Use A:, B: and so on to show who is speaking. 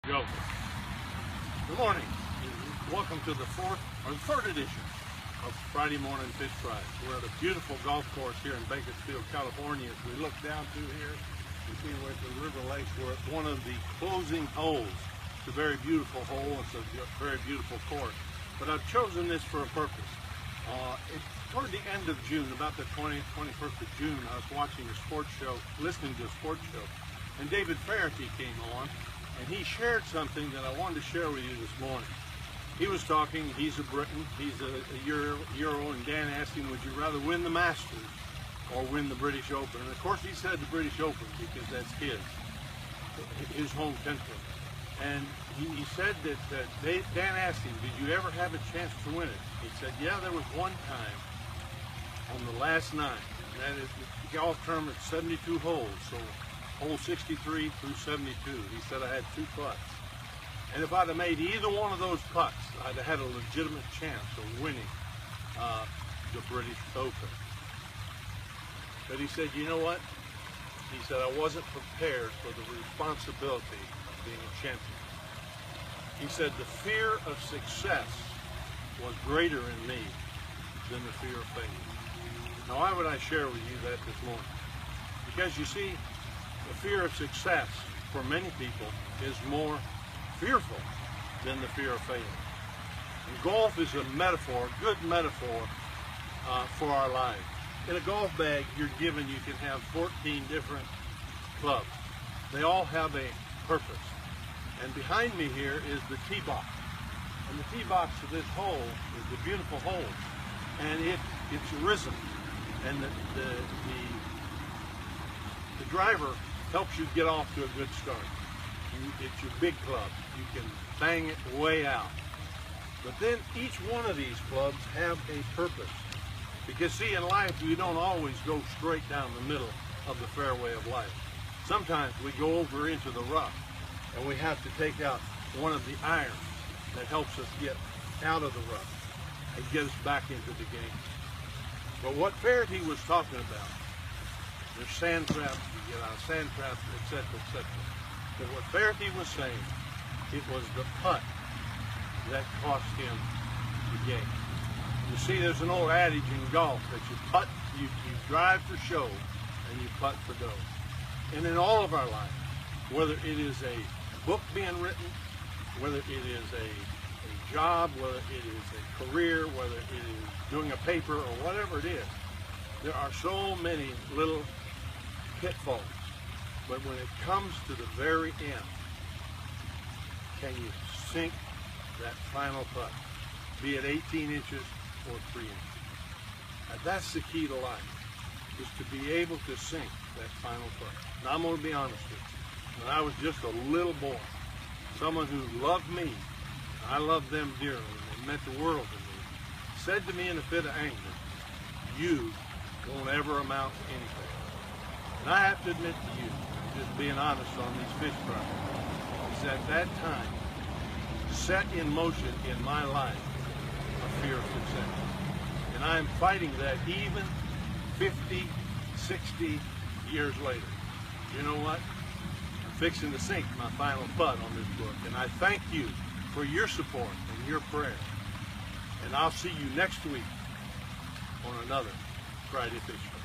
A: Go. Good morning. Welcome to the third edition of Friday Morning Fish Fries. We're at a beautiful golf course here in Bakersfield, California. As we look down through here, you see we're at the Riverlakes. We're at one of the closing holes. It's a very beautiful hole. It's a very beautiful course. But I've chosen this for a purpose. Toward the end of June, about the 21st of June, I was watching a sports show, listening to a sports show, and David Faherty came on, and he shared something that I wanted to share with you this morning. He was talking, he's a Briton, he's a Euro, and Dan asked him, would you rather win the Masters or win the British Open? And of course he said the British Open because that's his home country. And he said that Dan asked him, did you ever have a chance to win it? He said, yeah, there was one time on the last nine. That is the golf tournament, 72 holes, so hole 63 through 72. He said I had 2 putts. And if I'd have made either one of those putts, I'd have had a legitimate chance of winning the British Open. But he said, you know what? He said, I wasn't prepared for the responsibility of being a champion. He said, the fear of success was greater in me than the fear of failure. Now, why would I share with you that this morning? Because you see, the fear of success for many people is more fearful than the fear of failure. And golf is a metaphor, a good metaphor for our lives. In a golf bag you can have 14 different clubs. They all have a purpose. And behind me here is the tee box. And the tee box of this hole is the beautiful hole. And it's risen. And the driver helps you get off to a good start. It's your big club. You can bang it way out. But then each one of these clubs have a purpose. Because see, in life, you don't always go straight down the middle of the fairway of life. Sometimes we go over into the rough, and we have to take out one of the irons that helps us get out of the rough and get us back into the game. But what Faherty was talking about, there's sand traps, you get out of sand traps, etc., etc. But what Faherty was saying, it was the putt that cost him the game. You see, there's an old adage in golf that you drive for show and you putt for dough. And in all of our lives, whether it is a book being written, whether it is a job, whether it is a career, whether it is doing a paper or whatever it is, there are so many little pitfalls. But when it comes to the very end, can you sink that final putt, be it 18 inches or 3 inches? And that's the key to life, is to be able to sink that final putt. Now, I'm going to be honest with you. When I was just a little boy, someone who loved me, I loved them dearly, and they meant the world to me, said to me in a fit of anger, you won't ever amount to anything. And I have to admit to you, just being honest on these fish fries, is at that time set in motion in my life a fear of success. And I'm fighting that even 50, 60 years later. You know what? I'm fixing to sink my final putt on this book. And I thank you for your support and your prayer. And I'll see you next week on another Friday Fish Fry.